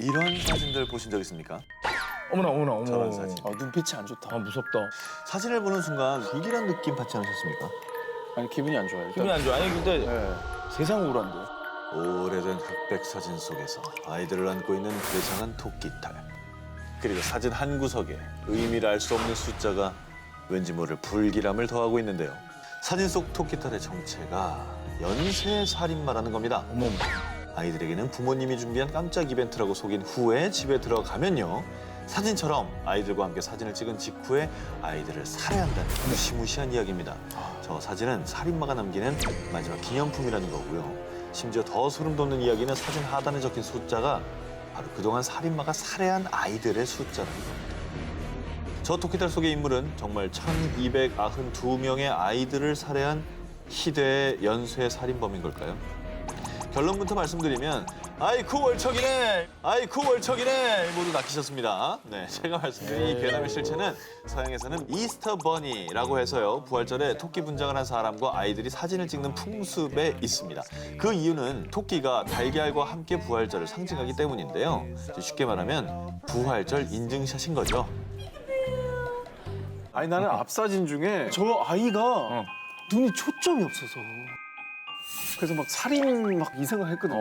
이런 사진들 보신 적 있습니까? 어머나 어머나 어머. 저런 사진. 눈빛이 안 좋다. 아 무섭다. 사진을 보는 순간 불길한 느낌 받지 않으셨습니까? 아니 기분이 안 좋아요. 기분이 안 좋아. 아니 근데 네. 세상 우울한데. 오래된 흑백 사진 속에서 아이들을 안고 있는 괴상한 토끼탈. 그리고 사진 한 구석에 의미를 알 수 없는 숫자가 왠지 모를 불길함을 더하고 있는데요. 사진 속 토끼탈의 정체가 연쇄 살인마라는 겁니다. 어머. 아이들에게는 부모님이 준비한 깜짝 이벤트라고 속인 후에 집에 들어가면요. 사진처럼 아이들과 함께 사진을 찍은 직후에 아이들을 살해한다는 무시무시한 이야기입니다. 저 사진은 살인마가 남기는 마지막 기념품이라는 거고요. 심지어 더 소름 돋는 이야기는 사진 하단에 적힌 숫자가 바로 그동안 살인마가 살해한 아이들의 숫자라는 겁니다. 저 토끼탈 속의 인물은 정말 1292명의 아이들을 살해한 희대의 연쇄 살인범인 걸까요? 결론부터 말씀드리면 아이쿠 월척이네! 아이쿠 월척이네! 모두 낚이셨습니다. 네, 제가 말씀드린 이 괴담의 실체는 서양에서는 이스터 버니라고 해서요. 부활절에 토끼 분장을 한 사람과 아이들이 사진을 찍는 풍습에 있습니다. 그 이유는 토끼가 달걀과 함께 부활절을 상징하기 때문인데요. 쉽게 말하면 부활절 인증샷인 거죠. 아니 나는 앞 사진 중에 저 아이가 눈이 초점이 없어서 그래서 막 살인 막 이 생각 했거든요.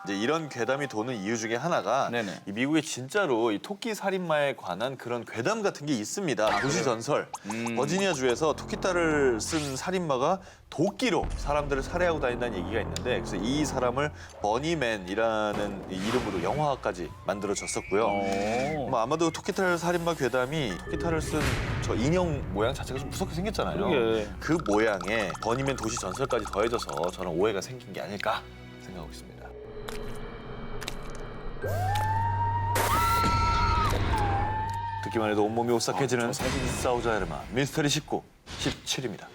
이제 이런 괴담이 도는 이유 중에 하나가 네네. 이 미국에 진짜로 이 토끼 살인마에 관한 그런 괴담 같은 게 있습니다. 도시 전설. 버지니아주에서 토끼딸을 쓴 살인마가 도끼로 사람들을 살해하고 다닌다는 얘기가 있는데 그래서 이 사람을 버니맨이라는 이름으로 영화까지 만들어졌었고요. 뭐 아마도 토끼딸 살인마 괴담이 토끼딸을 쓴 저 인형 모양 자체가 좀 무섭게 생겼잖아요. 그러게. 그 모양에 버니맨 도시 전설까지 더해져서 저는 오해가 생긴 게 아닐까 생각하고 있습니다. 듣기만 해도 온몸이 오싹해지는 싸우자 헤르마 미스터리 19, 17입니다.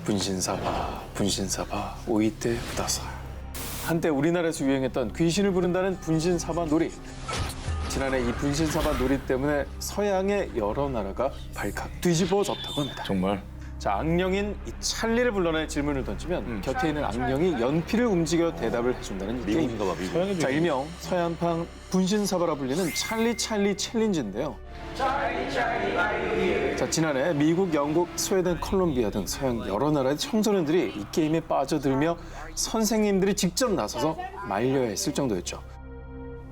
분신사바, 분신사바, 오이떼 후다사. 한때 우리나라에서 유행했던 귀신을 부른다는 분신사바 놀이. 지난해 이 분신사바 놀이 때문에 서양의 여러 나라가 발칵 뒤집어졌다고 합니다. 정말. 자, 악령인 이 찰리를 불러내 질문을 던지면 곁에 있는 악령이 연필을 움직여 대답을 해준다는 이 게임. 미국인가 봐, 미국. 서양의 자, 일명 서양판 분신사바라 불리는 찰리 챌린지인데요. 자, 지난해 미국, 영국, 스웨덴, 콜롬비아 등 서양 여러 나라의 청소년들이 이 게임에 빠져들며 선생님들이 직접 나서서 말려야 했을 정도였죠.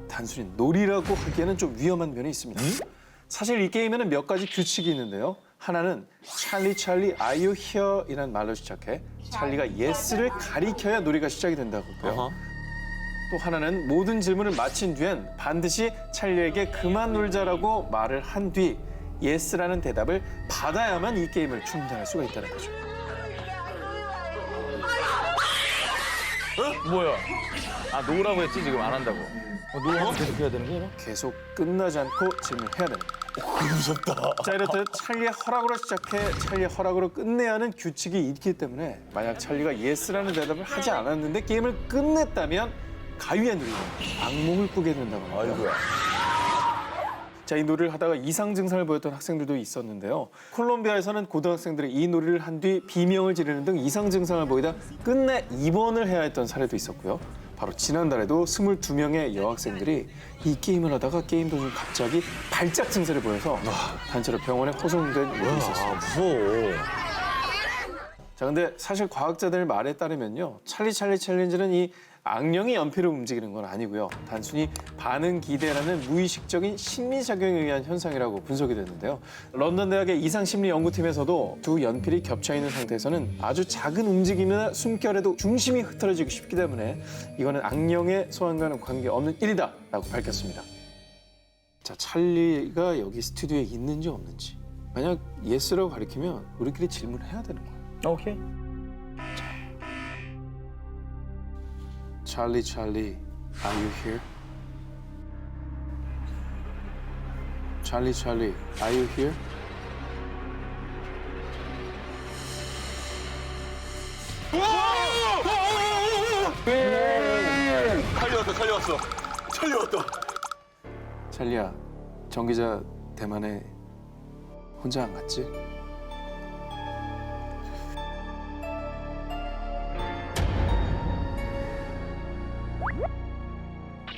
단순히 놀이라고 하기에는 좀 위험한 면이 있습니다. 사실 이 게임에는 몇 가지 규칙이 있는데요. 하나는 찰리 are you here? 이란 말로 시작해 찰리가 yes를 가리켜야 놀이가 시작이 된다고 하고요. 또 하나는 모든 질문을 마친 뒤엔 반드시 찰리에게 그만 놀자라고 말을 한 뒤 yes라는 대답을 받아야만 이 게임을 중단할 수가 있다는 거죠. 뭐야? 아 노라고 했지 지금 안 한다고. 노라고 계속 해야 되는 거야? 계속 끝나지 않고 질문해야 됩니다. 무섭다. 자, 이렇듯 찰리의 허락으로 시작해 찰리의 허락으로 끝내야 하는 규칙이 있기 때문에 만약 찰리가 예스라는 대답을 하지 않았는데 게임을 끝냈다면 가위에 눌려 악몽을 꾸게 된다고 합니다. 아이고야. 자, 이 놀이를 하다가 이상 증상을 보였던 학생들도 있었는데요. 콜롬비아에서는 고등학생들이 이 놀이를 한 뒤 비명을 지르는 등 이상 증상을 보이다 끝내 입원을 해야 했던 사례도 있었고요. 바로 지난달에도 22명의 여학생들이 이 게임을 하다가 게임 도중 갑자기 발작 증세를 보여서 단체로 병원에 호송된 일이 있었어요. 무서워. 자, 근데 사실 과학자들 말에 따르면요. 찰리 챌린지는 이 악령이 연필을 움직이는 건 아니고요. 단순히 반응 기대라는 무의식적인 심리작용에 의한 현상이라고 분석이 됐는데요. 런던 대학의 이상심리 연구팀에서도 두 연필이 겹쳐 있는 상태에서는 아주 작은 움직임이나 숨결에도 중심이 흐트러지기 쉽기 때문에 이거는 악령의 소환과는 관계없는 일이다라고 밝혔습니다. 자, 찰리가 여기 스튜디오에 있는지 없는지 만약 예스라고 가리키면 우리끼리 질문해야 되는 거예요. 오케이. Charlie, are you here? Charlie, are you here? 찰리왔다. 찰리야, 정 기자 대만에 혼자 안 갔지?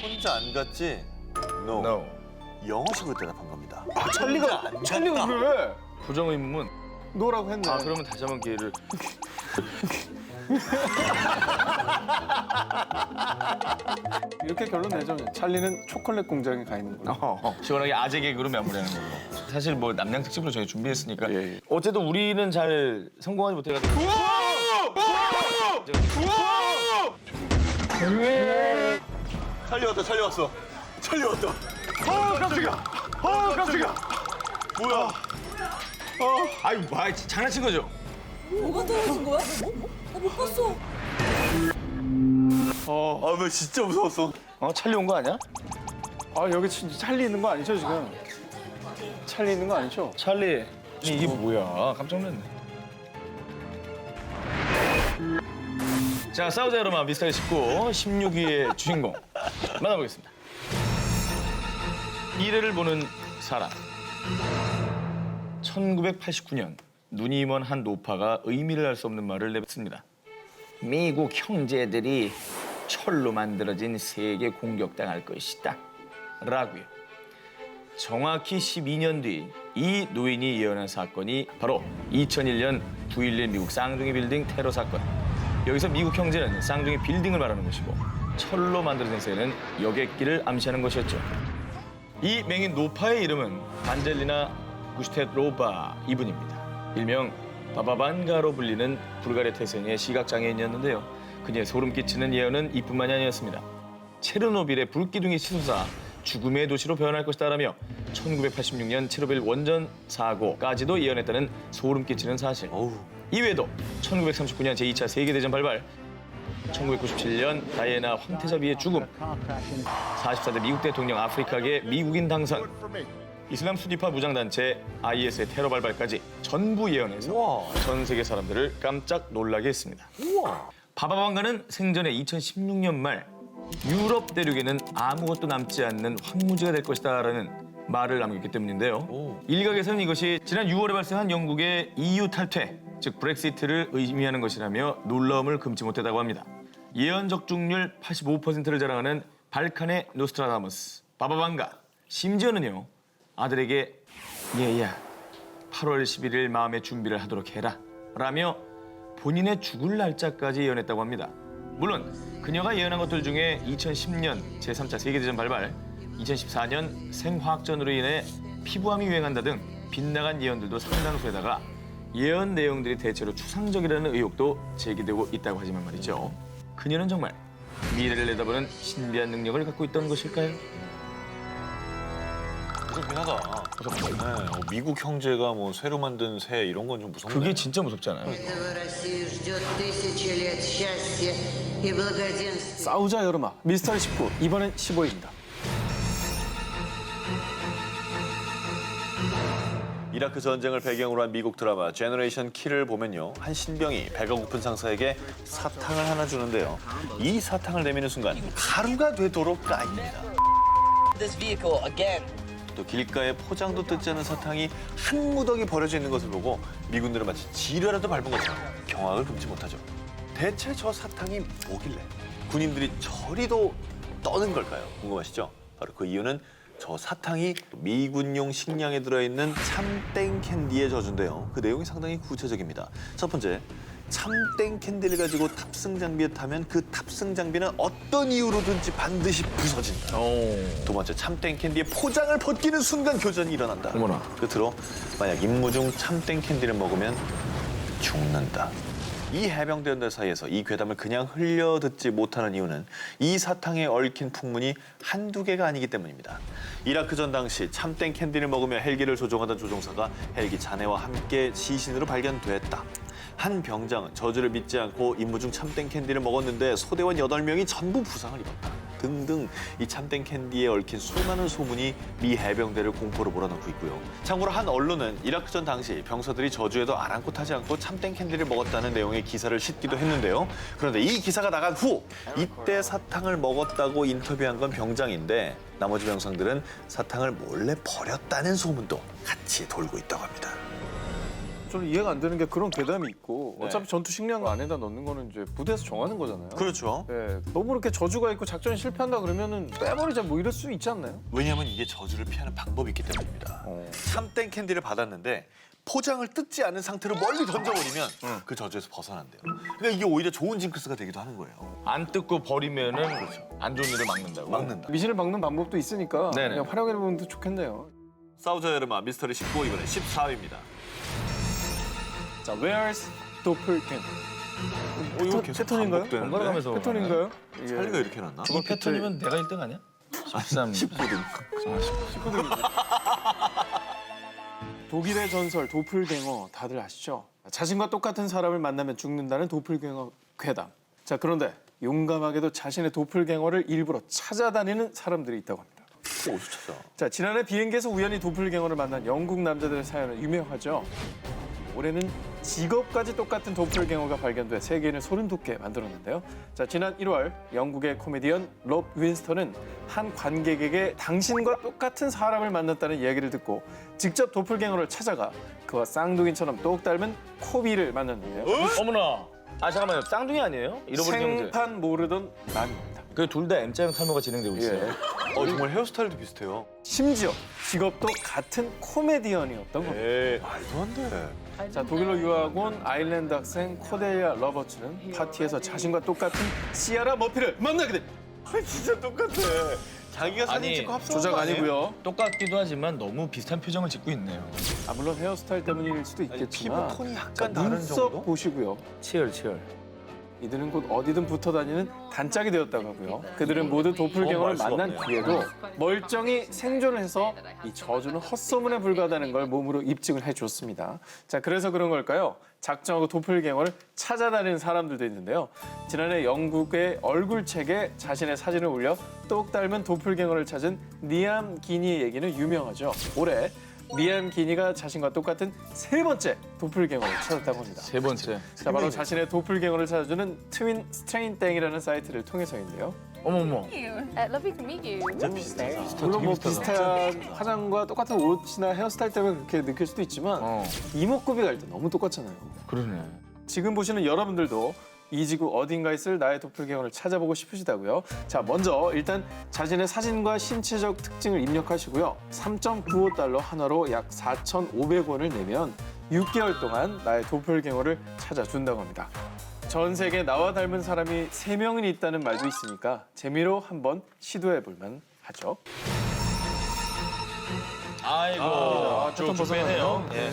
혼자 안 갔지? No. No. 영어식으로 대답한 겁니다. 찰리가 그래. 부정 의문문. 노라고 했네. 아 그러면 다시 한번 기회를. 이렇게 결론 내죠. 찰리는 초콜릿 공장에 가 있는 거예요. 시원하게 아재 개그로 마무리하는 걸로. 사실 뭐 남양 특집으로 저희 준비했으니까. 예, 예. 어쨌든 우리는 잘 성공하지 못해가지고. 찰리 왔다. 깜짝이야. 뭐야? 아유, 뭐 장난친 거죠? 뭐가 떨어진 거야? 나 못 봤어. 나 진짜 무서웠어. 찰리 온 거 아니야? 아 여기 진짜 찰리 있는 거 아니죠 지금? 찰리 있는 거 아니죠? 찰리. 이게 뭐야? 깜짝 놀랐네. 자, 싸우자 여러분 미스터리 19, 16위의 주인공 만나보겠습니다. 미래를 보는 사람. 1989년 눈이 먼 한 노파가 의미를 알 수 없는 말을 내뱉습니다. 미국 형제들이 철로 만들어진 세계 공격당할 것이다. 라고요. 정확히 12년 뒤 이 노인이 예언한 사건이 바로 2001년 9.11 미국 쌍둥이 빌딩 테러 사건. 여기서 미국 형제는 쌍둥이 빌딩을 말하는 것이고 철로 만들어진 새는 여객기를 암시하는 것이었죠. 이 맹인 노파의 이름은 반젤리나 구슈테로바 이분입니다. 일명 바바반가로 불리는 불가리아 태생의 시각장애인이었는데요. 그녀의 소름 끼치는 예언은 이뿐만이 아니었습니다. 체르노빌의 불기둥이 치솟아 죽음의 도시로 변할 것이다라며 1986년 체르노빌 원전 사고까지도 예언했다는 소름 끼치는 사실. 이외에도 1939년 제2차 세계대전 발발, 1997년 다이애나 황태자비의 죽음, 44대 미국 대통령 아프리카계 미국인 당선, 이슬람 수니파 무장단체 IS의 테러 발발까지 전부 예언해서 전 세계 사람들을 깜짝 놀라게 했습니다. 바바반가는 생전에 2016년 말 유럽 대륙에는 아무것도 남지 않는 황무지가 될 것이다라는 말을 남겼기 때문인데요. 일각에서는 이것이 지난 6월에 발생한 영국의 EU 탈퇴, 즉 브렉시트를 의미하는 것이라며 놀라움을 금치 못했다고 합니다. 예언 적중률 85%를 자랑하는 발칸의 노스트라다무스, 바바반가. 심지어는요. 아들에게 얘야 8월 11일 마음의 준비를 하도록 해라 라며 본인의 죽을 날짜까지 예언했다고 합니다. 물론 그녀가 예언한 것들 중에 2010년 제3차 세계대전 발발, 2014년 생화학전으로 인해 피부암이 유행한다 등 빗나간 예언들도 상당수에다가 예언 내용들이 대체로 추상적이라는 의혹도 제기되고 있다고 하지만 말이죠. 그녀는 정말 미래를 내다보는 신비한 능력을 갖고 있던 것일까요? 무섭긴 하다. 네, 미국 형제가 뭐 새로 만든 새 이런 건 좀 무섭네. 그게 진짜 무섭잖아요. Этого Россию ждет 1000 лет счастья и благоденствия. 싸우자 여름아 미스터리 19 이번엔 15위입니다. 이라크 전쟁을 배경으로 한 미국 드라마 제너레이션 K를 보면요. 한 신병이 배가 고픈 상사에게 사탕을 하나 주는데요. 이 사탕을 내미는 순간 하루가 되도록 까입니다. this vehicle again. 또 길가에 포장도 뜯지 않은 사탕이 한 무더기 버려져 있는 것을 보고 미군들은 마치 지뢰라도 밟은 것처럼 경악을 금치 못하죠. 대체 저 사탕이 뭐길래 군인들이 저리도 떠는 걸까요? 궁금하시죠? 바로 그 이유는 저 사탕이 미군용 식량에 들어있는 참땡 캔디의 저주인데요. 그 내용이 상당히 구체적입니다. 첫 번째, 참땡 캔디를 가지고 탑승 장비에 타면 그 탑승 장비는 어떤 이유로든지 반드시 부서진다. 두 번째, 참땡 캔디의 포장을 벗기는 순간 교전이 일어난다. 어머나. 끝으로 만약 임무 중 참땡 캔디를 먹으면 죽는다. 이 해병대원들 사이에서 이 괴담을 그냥 흘려 듣지 못하는 이유는 이 사탕에 얽힌 풍문이 한두 개가 아니기 때문입니다. 이라크전 당시 참땡 캔디를 먹으며 헬기를 조종하던 조종사가 헬기 잔해와 함께 시신으로 발견됐다. 한 병장은 저주를 믿지 않고 임무 중 참땡 캔디를 먹었는데 소대원 8명이 전부 부상을 입었다. 등등 이 참땡 캔디에 얽힌 수많은 소문이 미 해병대를 공포로 몰아넣고 있고요. 참고로 한 언론은 이라크전 당시 병사들이 저주에도 아랑곳하지 않고 참땡 캔디를 먹었다는 내용의 기사를 싣기도 했는데요. 그런데 이 기사가 나간 후 이때 사탕을 먹었다고 인터뷰한 건 병장인데 나머지 병사들은 사탕을 몰래 버렸다는 소문도 같이 돌고 있다고 합니다. 저는 이해가 안 되는 게 그런 괴담이 있고 네. 어차피 전투 식량 안에다 넣는 거는 이제 부대에서 정하는 거잖아요. 그렇죠. 네, 너무 이렇게 저주가 있고 작전이 실패한다 그러면은 빼버리자 뭐 이럴 수 있지 않나요? 왜냐하면 이게 저주를 피하는 방법이 있기 때문입니다. 참땡 캔디를 받았는데 포장을 뜯지 않은 상태로 멀리 던져버리면 그 저주에서 벗어난대요. 그러니까 이게 오히려 좋은 징크스가 되기도 하는 거예요. 안 뜯고 버리면은 안 좋은 일을 막는다고. 막는다. 미신을 막는 방법도 있으니까 네네. 그냥 활용해보면 더 좋겠네요. 싸우자 여름아 미스터리 19 이번에 14위입니다. 자, Where's Doppelganger? 이거 계속 패턴인가요? 반복되는데? 번갈아 가면서 패턴인가요? 찰리가 이렇게 났나? 이 패턴이면 내가 1등 아니야? 13. 19등. 독일의 전설 도플갱어 다들 아시죠? 자신과 똑같은 사람을 만나면 죽는다는 도플갱어 괴담. 자, 그런데 용감하게도 자신의 도플갱어를 일부러 찾아다니는 사람들이 있다고 합니다. 어디서 찾아? 자, 지난해 비행기에서 우연히 도플갱어를 만난 영국 남자들의 사연은 유명하죠. 올해는 직업까지 똑같은 도플갱어가 발견돼 세계인을 소름 돋게 만들었는데요. 자, 지난 1월 영국의 코미디언 롭 윈스턴은 한 관객에게 당신과 똑같은 사람을 만났다는 이야기를 듣고 직접 도플갱어를 찾아가 그와 쌍둥이처럼 똑 닮은 코비를 만났는데요. 어머나. 아 잠깐만요. 쌍둥이 아니에요? 잃어버린 형제. 생판 모르던 남입니다. 그 둘 다 M자형 탈모가 진행되고 있어요. 예. 정말 헤어스타일도 비슷해요. 심지어 직업도 같은 코미디언이었던 겁니다. 에이, 말도 안 돼. 자, 독일로 유학 온 아일랜드 학생 코델리아 러버츠는 파티에서 자신과 똑같은 시아라 머피를 만나게 됩니다. 진짜 똑같아. 자기가 사진 아니, 찍고 합성한 조작 거 아니에요? 아니고요. 똑같기도 하지만 너무 비슷한 표정을 짓고 있네요. 아, 물론 헤어스타일 때문일 수도 아니, 있겠지만 피부 톤이 자, 약간 다른 눈썹 정도? 보시고요. 치열. 이들은 곧 어디든 붙어 다니는 단짝이 되었다고 하고요. 그들은 모두 도플갱어를 알 수가 만난 없네요. 뒤에도 멀쩡히 생존을 해서 이 저주는 헛소문에 불과하다는 걸 몸으로 입증을 해줬습니다. 자, 그래서 그런 걸까요? 작정하고 도플갱어를 찾아다니는 사람들도 있는데요. 지난해 영국의 얼굴책에 자신의 사진을 올려 똑 닮은 도플갱어를 찾은 니암 기니의 얘기는 유명하죠. 올해 니암 기니가 자신과 똑같은 세 번째 도플갱어를 찾았다고 합니다. 세 번째. 자, 바로 자신의 도플갱어를 찾아주는 트윈 스트레인 땡이라는 사이트를 통해서인데요. 어머머. Lovely to meet you. 진짜 비슷하다. 물론 뭐 비슷한 화장과 똑같은 옷이나 헤어스타일 때문에 그렇게 느낄 수도 있지만 이목구비가 일단 너무 똑같잖아요. 그러네. 지금 보시는 여러분들도 이 지구 어딘가에 있을 나의 도플갱어를 찾아보고 싶으시다고요? 자, 먼저 일단 자신의 사진과 신체적 특징을 입력하시고요. 3.95달러 한화로 약 4,500원을 내면 6개월 동안 나의 도플갱어를 찾아준다고 합니다. 전 세계에 나와 닮은 사람이 3명은 있다는 말도 있으니까 재미로 한번 시도해 볼만 하죠. 아이고. 패턴 벗어나네요. 예.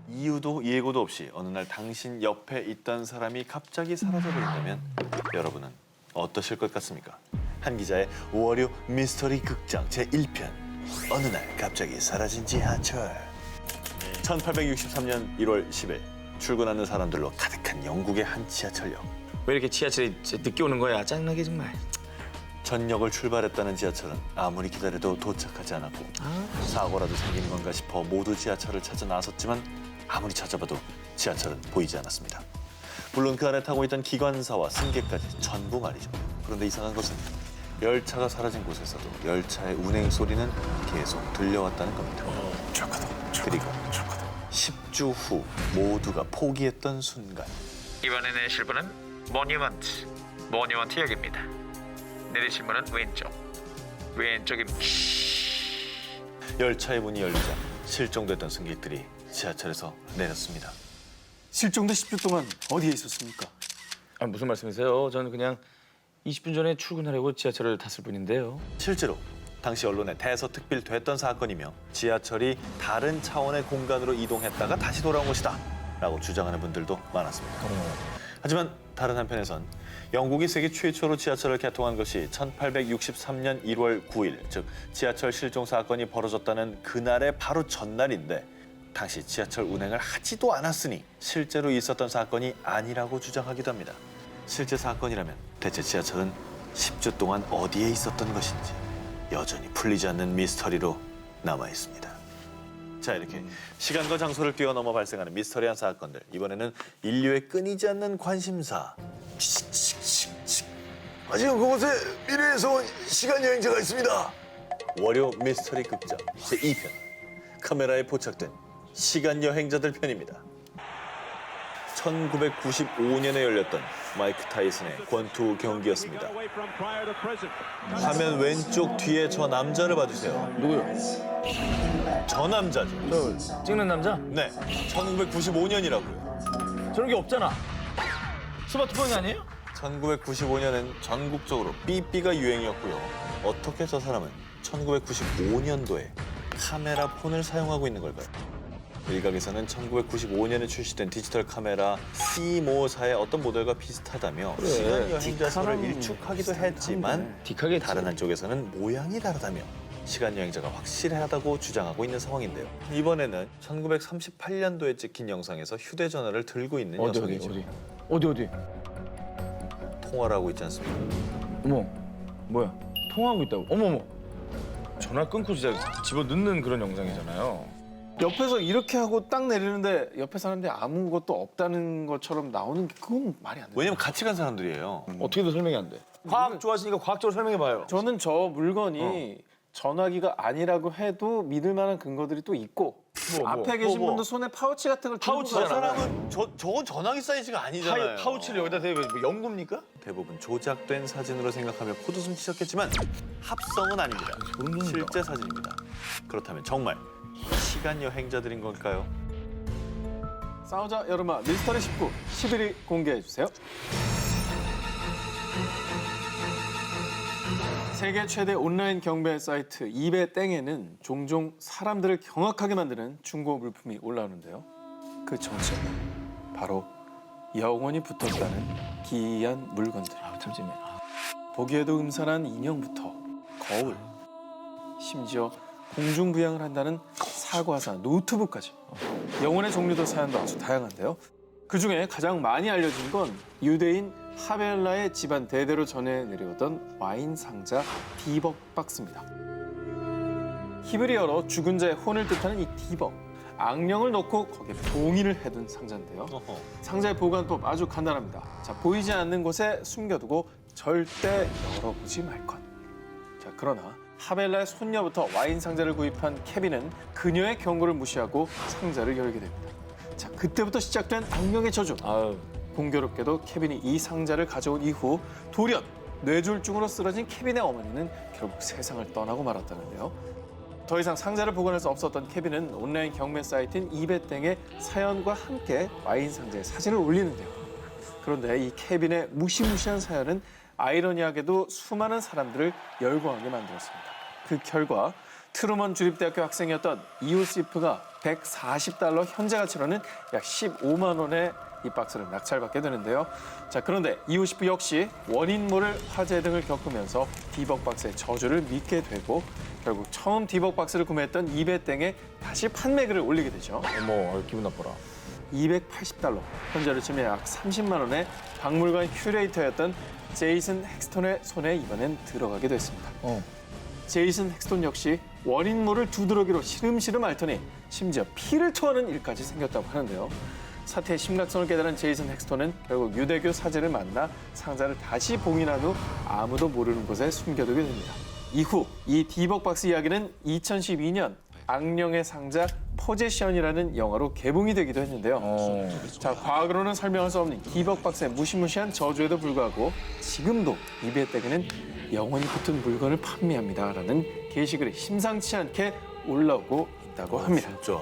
이유도 예고도 없이 어느 날 당신 옆에 있던 사람이 갑자기 사라져버린다면 여러분은 어떠실 것 같습니까? 한 기자의 월요 미스터리 극장 제1편 어느 날 갑자기 사라진 지하철 1863년 1월 10일 출근하는 사람들로 가득한 영국의 한 지하철역 왜 이렇게 지하철이 늦게 오는 거야? 짜증나게 정말. 전역을 출발했다는 지하철은 아무리 기다려도 도착하지 않았고 사고라도 생긴 건가 싶어 모두 지하철을 찾아 나섰지만 아무리 찾아봐도 지하철은 보이지 않았습니다. 물론 그 안에 타고 있던 기관사와 승객까지 전부 말이죠. 그런데 이상한 것은 열차가 사라진 곳에서도 열차의 운행 소리는 계속 들려왔다는 겁니다. 그리고 10주 후 모두가 포기했던 순간 이번에 내실 분은 모니먼트역입니다. 내리실 분은 왼쪽입니다. 열차의 문이 열리자 실종됐던 승객들이 지하철에서 내렸습니다. 실종돼 10주 동안 어디에 있었습니까? 아, 무슨 말씀이세요? 저는 그냥 20분 전에 출근하려고 지하철을 탔을 뿐인데요. 실제로 당시 언론에 대서특필됐던 사건이며 지하철이 다른 차원의 공간으로 이동했다가 다시 돌아온 것이다 라고 주장하는 분들도 많았습니다. 하지만 다른 한편에선 영국이 세계 최초로 지하철을 개통한 것이 1863년 1월 9일, 즉 지하철 실종 사건이 벌어졌다는 그날의 바로 전날인데 당시 지하철 운행을 하지도 않았으니 실제로 있었던 사건이 아니라고 주장하기도 합니다. 실제 사건이라면 대체 지하철은 10주 동안 어디에 있었던 것인지 여전히 풀리지 않는 미스터리로 남아 있습니다. 자, 이렇게 시간과 장소를 뛰어넘어 발생하는 미스터리한 사건들. 이번에는 인류의 끊이지 않는 관심사. 지금 그곳에 미래에서 온 시간 여행자가 있습니다. 월요 미스터리 극장 제2편. 카메라에 포착된 시간 여행자들 편입니다. 1995년에 열렸던 마이크 타이슨의 권투 경기였습니다. 화면 왼쪽 뒤에 저 남자를 봐주세요. 누구요? 저 남자죠. 저 찍는 남자? 네, 1995년이라고요. 저런 게 없잖아. 스마트폰이 아니에요? 1995년엔 전국적으로 삐삐가 유행이었고요. 어떻게 저 사람은 1995년도에 카메라 폰을 사용하고 있는 걸까요? 일각에서는 1995년에 출시된 디지털 카메라 C모사의 어떤 모델과 비슷하다며 시간 여행자 설을 일축하기도 했지만 딕하겠지. 다른 한쪽에서는 모양이 다르다며 시간 여행자가 확실하다고 주장하고 있는 상황인데요. 이번에는 1938년도에 찍힌 영상에서 휴대전화를 들고 있는 여성이죠. 어디? 통화를 하고 있지 않습니까? 어머, 뭐야? 통화하고 있다고? 어머. 전화 끊고 진짜 집어넣는 그런 영상이잖아요. 옆에서 이렇게 하고 딱 내리는데 옆에 사람들이 아무것도 없다는 것처럼 나오는 게 그건 말이 안 돼요. 왜냐면 같이 간 사람들이에요. 어떻게도 설명이 안 돼. 과학 좋아하시니까 과학적으로 설명해봐요. 저는 저 물건이 전화기가 아니라고 해도 믿을 만한 근거들이 또 있고 앞에 계신 뭐. 분도 손에 파우치 같은 걸 들고 파우치잖아. 저 가잖아요. 사람은 저건 전화기 사이즈가 아니잖아요. 파우치를 여기다 대고 뭐 연구입니까? 대부분 조작된 사진으로 생각하며 코웃음 치셨겠지만 합성은 아닙니다. 실제 사진입니다. 그렇다면 정말 시간 여행자들인 걸까요? 싸우자 여름아 미스터리 19 11위 공개해 주세요. 세계 최대 온라인 경배 사이트 이베땡에는 종종 사람들을 경악하게 만드는 중고 물품이 올라오는데요. 그 정체는 바로 영원히 붙었다는 기이한 물건들. 참 재미있네. 보기에도 음산한 인형부터 거울, 심지어 공중부양을 한다는 사과사, 노트북까지. 영혼의 종류도 사연도 아주 다양한데요. 그중에 가장 많이 알려진 건 유대인 하벨라의 집안 대대로 전해 내려오던 와인 상자 디벅 박스입니다. 히브리어로 죽은 자의 혼을 뜻하는 이 디벅. 악령을 넣고 거기에 봉인을 해둔 상자인데요. 상자의 보관법 아주 간단합니다. 자, 보이지 않는 곳에 숨겨두고 절대 열어보지 말 것. 자, 그러나 하벨라의 손녀부터 와인 상자를 구입한 케빈은 그녀의 경고를 무시하고 상자를 열게 됩니다. 자, 그때부터 시작된 악령의 저주. 공교롭게도 케빈이 이 상자를 가져온 이후 돌연 뇌졸중으로 쓰러진 케빈의 어머니는 결국 세상을 떠나고 말았다는데요. 더 이상 상자를 보관할 수 없었던 케빈은 온라인 경매 사이트인 이베땡에 사연과 함께 와인 상자에 사진을 올리는데요. 그런데 이 케빈의 무시무시한 사연은 아이러니하게도 수많은 사람들을 열광하게 만들었습니다. 그 결과 트루먼 주립대학교 학생이었던 이오시프가 $140 현재 가치로는 약 15만 원의 이 박스를 낙찰받게 되는데요. 자, 그런데 이오시프 역시 원인 모를 화재 등을 겪으면서 디벅 박스의 저주를 믿게 되고 결국 처음 디벅 박스를 구매했던 이베땡에 다시 판매글을 올리게 되죠. 어머, 기분 나빠라. $280, 현재로 치면 약 30만 원의 박물관 큐레이터였던 제이슨 헥스톤의 손에 이번엔 들어가게 됐습니다. 제이슨 헥스톤 역시 원인모를 두드러기로 시름시름 앓더니 심지어 피를 토하는 일까지 생겼다고 하는데요. 사태의 심각성을 깨달은 제이슨 헥스톤은 결국 유대교 사제를 만나 상자를 다시 봉인한 후 아무도 모르는 곳에 숨겨두게 됩니다. 이후 이 디벅 박스 이야기는 2012년 악령의 상자 포제션이라는 영화로 개봉이 되기도 했는데요. 자, 과학으로는 설명할 수 없는 디벅 박스의 무시무시한 저주에도 불구하고 지금도 이베땡에는 영원히 붙은 물건을 판매합니다라는 게시글이 심상치 않게 올라오고 있다고 합니다. 진짜?